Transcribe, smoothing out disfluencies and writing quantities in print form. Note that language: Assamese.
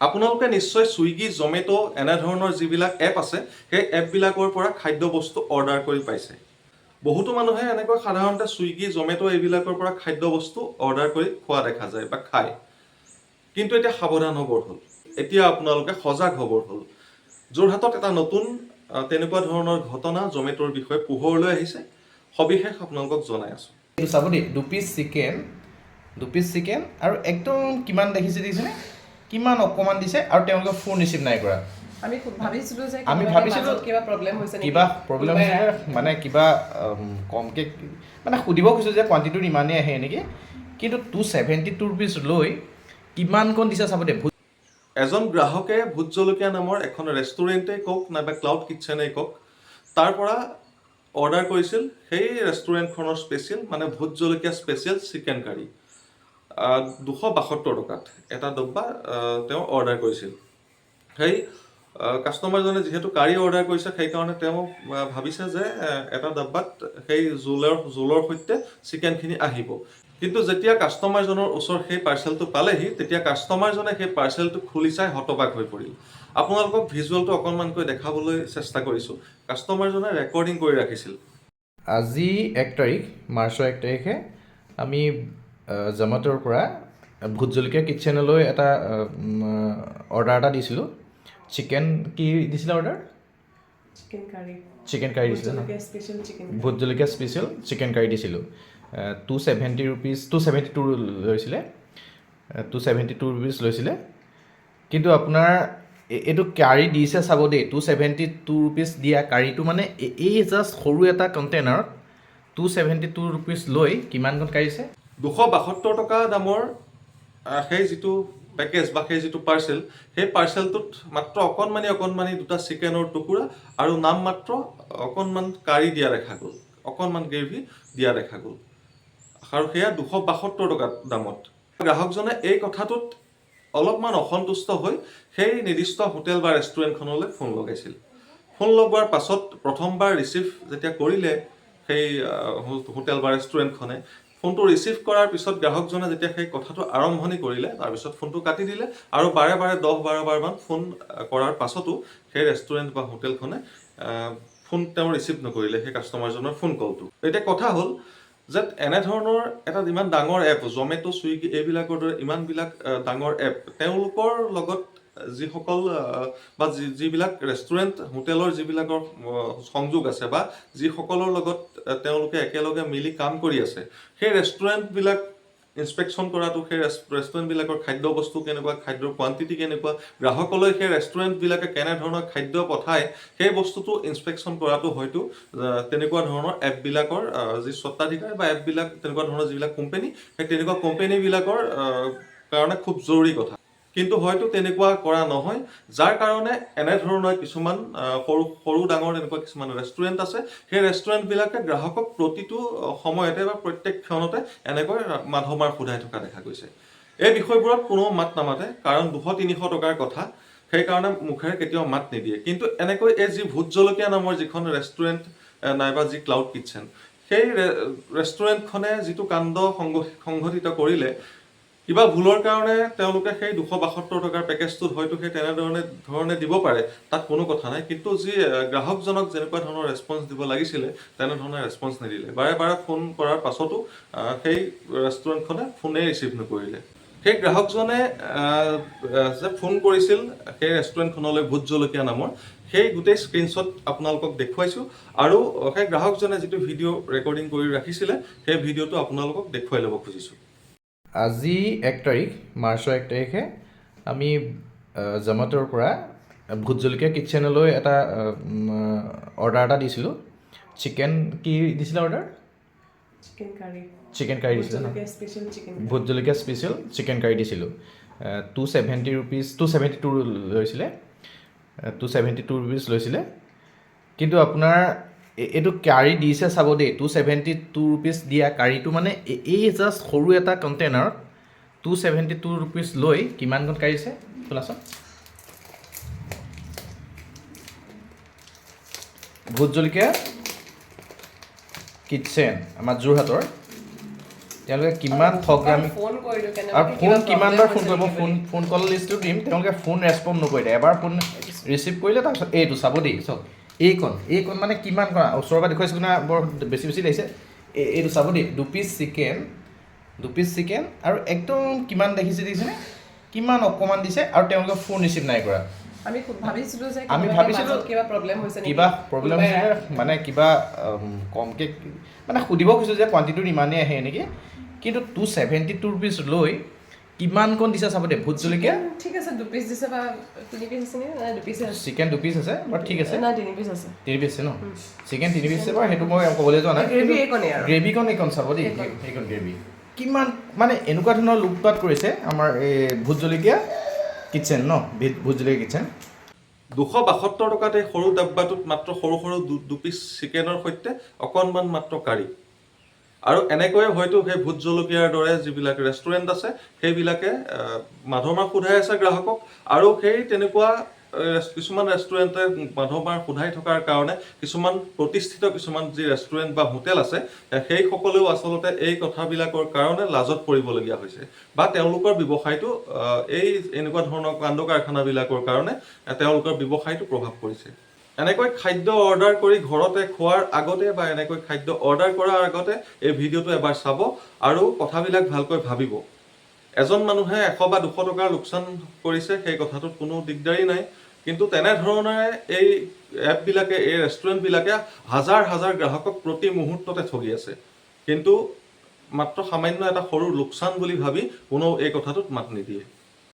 আপোনালোকে নিশ্চয় ছুইগি জমেটো এনেধৰণৰ যিবিলাক এপ আছে সেই এপবিলাকৰ পৰা খাদ্যবস্তু অৰ্ডাৰ কৰি পাইছে। বহুতো মানুহে এনেকৈ সাধাৰণতে ছুইগি জমেটো এইবিলাকৰ পৰা খাদ্যবস্তু অৰ্ডাৰ কৰি খোৱা দেখা যায় বা খায়। কিন্তু এতিয়া সাৱধান হ'বৰ হ'ল, এতিয়া আপোনালোকে সজাগ হ'বৰ হ'ল। যোৰহাটত এটা নতুন তেনেকুৱা ধৰণৰ ঘটনা জমেটোৰ বিষয়ে পোহৰলৈ আহিছে, সবিশেষ আপোনালোকক জনাই আছোঁ। এইটো চাব দেই, 2 পিচ চিকেন আৰু একদম কিমান দেখিছেনে, কিমান অকণমান দিছে আৰু তেওঁলোকে ফোন ৰিচিভ নাই কৰা। আমি ভাবিছিলোঁ যে কিবা প্ৰব্লেম হৈছে নেকি, কিবা প্ৰব্লেম হৈছে মানে কিবা কমকৈ মানে সুধিব খুজিছোঁ যে কোৱান্টিটিটো ইমানেই আহে নেকি, কিন্তু 272 ৰুপিজ লৈ কিমানকণ দিছে চাব দেই। এজন গ্ৰাহকে ভোট জলকীয়া নামৰ এখন ৰেষ্টুৰেণ্টেই কওক নাইবা ক্লাউড কিটচেনেই কওক, তাৰ পৰা অৰ্ডাৰ কৰিছিল সেই ৰেষ্টুৰেণ্টখনৰ স্পেচিয়েল মানে ভোট জলকীয়া স্পেচিয়েল চিকেন কাৰী 272 টকাত এটা ডব্বা তেওঁ অৰ্ডাৰ কৰিছিল। সেই কাষ্টমাৰজনে যিহেতু কাৰী অৰ্ডাৰ কৰিছে সেইকাৰণে তেওঁ ভাবিছে যে এটা ডব্বাত সেই জোলৰ সৈতে চিকেনখিনি আহিব। কিন্তু যেতিয়া কাষ্টমাৰজনৰ ওচৰত সেই পাৰ্চেলটো পালেহি তেতিয়া কাষ্টমাৰজনে সেই পাৰ্চেলটো খুলি চাই হতবাক হৈ পৰিল। আপোনালোকক ভিজুৱেলটো অকণমানকৈ দেখাবলৈ চেষ্টা কৰিছোঁ। কাষ্টমাৰজনে ৰেকৰ্ডিং কৰি ৰাখিছিল। আজি 1 তাৰিখ, মাৰ্চৰ 1 তাৰিখে আমি জমেটোৰ পৰা ভোট জলকীয়া কিটচেনলৈ এটা অৰ্ডাৰ এটা দিছিলোঁ। চিকেন কি দিছিলে অৰ্ডাৰ? চিকেন কাৰী দিছিলে ন? ভোট জলকীয়া স্পেচিয়েল চিকেন কাৰী দিছিলোঁ। 272 লৈছিলে, 272 ৰুপিজ লৈছিলে। কিন্তু আপোনাৰ এইটো কাৰী দিছে চাব দেই, 272 ৰুপিজ দিয়া কাৰীটো মানে এই জাষ্ট সৰু এটা কণ্টেইনাৰত 272 ৰুপিজ লৈ কিমানকণ কাৰী দিছে? 272 টকা দামৰ সেই যিটো পেকেজ বা সেই যিটো পাৰ্চেল, সেই পাৰ্চেলটোত মাত্ৰ অকণমানি দুটা চিকেনৰ টুকুৰা আৰু নাম মাত্ৰ অকণমান কাৰী দিয়া দেখা গ'ল, অকণমান গ্ৰেভি দিয়া দেখা গ'ল, আৰু সেয়া 272 টকা দামত। গ্ৰাহকজনে এই কথাটোত অলপমান অসন্তুষ্ট হৈ সেই নিৰ্দিষ্ট হোটেল বা ৰেষ্টুৰেণ্টখনলৈ ফোন লগাইছিল। ফোন লগোৱাৰ পাছত প্ৰথমবাৰ ৰিচিভ যেতিয়া কৰিলে সেই হোটেল বা ৰেষ্টুৰেণ্টখনে, ফোনটো ৰিচিভ কৰাৰ পিছত গ্ৰাহকজনে যেতিয়া সেই কথাটো আৰম্ভণি কৰিলে, তাৰপিছত ফোনটো কাটি দিলে আৰু বাৰে 10-12 বাৰমান ফোন কৰাৰ পাছতো সেই ৰেষ্টুৰেণ্ট বা হোটেলখনে ফোন তেওঁ ৰিচিভ নকৰিলে সেই কাষ্টমাৰজনৰ ফোন কলটো। এতিয়া কথা হ'ল যে এনেধৰণৰ এটা ইমান ডাঙৰ এপ, জমেটো ছুইগি এইবিলাকৰ দৰে ইমানবিলাক ডাঙৰ এপ, তেওঁলোকৰ লগত যিসকল বা যিবিলাক ৰেষ্টুৰেণ্ট হোটেলৰ যিবিলাকৰ সংযোগ আছে বা যিসকলৰ লগত তেওঁলোকে একেলগে মিলি কাম কৰি আছে, সেই ৰেষ্টুৰেণ্টবিলাক ইনস্পেকশ্যন কৰাটো, সেই ৰেষ্টুৰেণ্টবিলাকৰ খাদ্যবস্তু কেনেকুৱা, খাদ্যৰ কোৱান্টিটি কেনেকুৱা, গ্ৰাহকলৈ সেই ৰেষ্টুৰেণ্টবিলাকে কেনেধৰণৰ খাদ্য পঠায়, সেই বস্তুটো ইনস্পেকশ্যন কৰাটো হয়তো তেনেকুৱা ধৰণৰ এপবিলাকৰ যি স্বত্বাধিকাৰী বা এপবিলাক তেনেকুৱা ধৰণৰ যিবিলাক কোম্পানী, সেই তেনেকুৱা কোম্পানীবিলাকৰ কাৰণে খুব জৰুৰী কথা। কিন্তু হয়তো তেনেকুৱা কৰা নহয়, যাৰ কাৰণে এনেধৰণৰ কিছুমান সৰু ডাঙৰ এনেকুৱা কিছুমান ৰেষ্টুৰেণ্ট আছে, সেই ৰেষ্টুৰেণ্টবিলাকে গ্ৰাহকক প্ৰতিটো সময়তে বা প্ৰত্যেক ক্ষণতে এনেকৈ মাধমাৰ সোধাই থকা দেখা গৈছে। এই বিষয়বোৰত কোনো মাত নামাতে, কাৰণ 200-300 টকাৰ কথা, সেইকাৰণে মুখেৰে কেতিয়াও মাত নিদিয়ে। কিন্তু এনেকৈ এই যি ভোট জলকীয়া নামৰ যিখন ৰেষ্টুৰেণ্ট নাইবা যি ক্লাউড কিটচেন, সেই ৰেষ্টুৰেণ্টখনে যিটো কাণ্ড সংঘটিত কৰিলে, কিবা ভুলৰ কাৰণে তেওঁলোকে সেই 272 টকাৰ পেকেজটোত হয়তো সেই তেনেধৰণে দিব পাৰে, তাত কোনো কথা নাই। কিন্তু যি গ্ৰাহকজনক যেনেকুৱা ধৰণৰ ৰেছপন্স দিব লাগিছিলে তেনেধৰণে ৰেছপন্স নিদিলে। বাৰে ফোন কৰাৰ পাছতো সেই ৰেষ্টুৰেণ্টখনে ফোনেই ৰিচিভ নকৰিলে। সেই গ্ৰাহকজনে যে ফোন কৰিছিল সেই ৰেষ্টুৰেণ্টখনলৈ ভোট জলকীয়া নামৰ, সেই গোটেই স্ক্ৰীনশ্বট আপোনালোকক দেখুৱাইছোঁ, আৰু সেই গ্ৰাহকজনে যিটো ভিডিঅ' ৰেকৰ্ডিং কৰি ৰাখিছিলে সেই ভিডিঅ'টো আপোনালোকক দেখুৱাই ল'ব খুজিছোঁ। আজি 1 তাৰিখ, মাৰ্চৰ 1 তাৰিখে আমি জমেটোৰ পৰা ভোট জলকীয়া কিটচেনলৈ এটা অৰ্ডাৰ এটা দিছিলোঁ। চিকেন কি দিছিলে অৰ্ডাৰ? চিকেন কাৰী দিছিলে ন? ভোট জলকীয়া স্পেচিয়েল চিকেন কাৰী দিছিলোঁ। 272 লৈছিলে, 272 ৰুপিজ লৈছিলে। কিন্তু আপোনাৰ এইটো কাৰী দিছে চাব দেই, 272 ৰুপিজ দিয়া কাৰীটো মানে এই জাষ্ট সৰু এটা কণ্টেইনাৰত 272 ৰুপিজ লৈ কিমানকণ কাৰী দিছে শুনাচোন। ভোট জলকীয়া কিটচেন আমাৰ যোৰহাটৰ তেওঁলোকে কিমান ঠগামি ফোন কৰিলো আৰু ফোন কিমানবাৰ ফোন কৰিব ফোন কল লিষ্টটো দিম তেওঁলোকে ফোন ৰেছপণ্ড নকৰিলে এবাৰ ফোন ৰিচিভ কৰিলে তাৰপিছত এইটো চাব দেই চাওক এইকণ মানে কিমান কৰা ওচৰৰ পৰা দেখুৱাইছিলোঁ না বৰ বেছি লাগিছে এইটো চাব দেই 2 পিচ চিকেন আৰু একদম কিমান দেখিছেনে কিমান অকণমান দিছে আৰু তেওঁলোকে ফোন ৰিচিভ নাই কৰা আমি ভাবিছিলো যে আমি ভাবিছিলো কিবা প্ৰব্লেম হৈছে নেকি কিবা প্ৰব্লেম হৈছে মানে কিবা কমকৈ মানে সুধিব খুজিছোঁ যে কোৱান্টিটিটো ইমানেই আহে নেকি কিন্তু 272 ৰুপিজ লৈ কিমানকণ দিছে চাব দেই ভোট জলকীয়া ঠিক আছে 2 পিচ দিছে বা 3 পিচ আছে নে 2 পিচ আছে চিকেন 2 পিচ আছে বাৰু ঠিক আছে না 3 পিচ আছে 3 পিচ আছে ন চিকেন 3 পিচ আছে বাৰু সেইটো মই ক'বলৈ যোৱা নাই গ্ৰেভি এইকণে আৰু গ্ৰেভিকণ চাব দেই এইকণ গ্ৰেভি কিমান মানে এনেকুৱা ধৰণৰ লুটপাট কৰিছে আমাৰ এই ভোট জলকীয়া কিটচেন ন ভোট জলকীয়া কিটচেন 272 টকাত এই সৰু ডাব্বাটোত মাত্ৰ সৰু 2 পিচ চিকেনৰ সৈতে অকণমান মাত্ৰ কাৰী আৰু এনেকৈয়ে হয়তো সেই ভোট জলকীয়াৰ দৰে যিবিলাক ৰেষ্টুৰেণ্ট আছে সেইবিলাকে মাধমাৰ সোধাই আছে গ্ৰাহকক আৰু সেই তেনেকুৱা কিছুমান ৰেষ্টুৰেণ্টে মাধমাৰ সোধাই থকাৰ কাৰণে কিছুমান প্ৰতিষ্ঠিত কিছুমান যি ৰেষ্টুৰেণ্ট বা হোটেল আছে সেইসকলেও আচলতে এই কথাবিলাকৰ কাৰণে লাজত পৰিবলগীয়া হৈছে বা তেওঁলোকৰ ব্যৱসায়টো এই এনেকুৱা ধৰণৰ কাণ্ড কাৰখানাবিলাকৰ কাৰণে তেওঁলোকৰ ব্যৱসায়টো প্ৰভাৱ পৰিছে এনেকৈ খাদ্য অৰ্ডাৰ কৰি ঘৰতে খোৱাৰ আগতে বা এনেকৈ খাদ্য অৰ্ডাৰ কৰাৰ আগতে এই ভিডিঅ'টো এবাৰ চাব আৰু কথাবিলাক ভালকৈ ভাবিব এজন মানুহে 100 বা 200 টকাৰ লোকচান কৰিছে সেই কথাটোত কোনো দিগদাৰী নাই কিন্তু তেনেধৰণে এই এপবিলাকে এই ৰেষ্টুৰেণ্টবিলাকে হাজাৰ হাজাৰ গ্ৰাহকক প্ৰতি মুহূৰ্ততে ঠগি আছে কিন্তু মাত্ৰ সামান্য এটা সৰু লোকচান বুলি ভাবি কোনেও এই কথাটোত মাত নিদিয়ে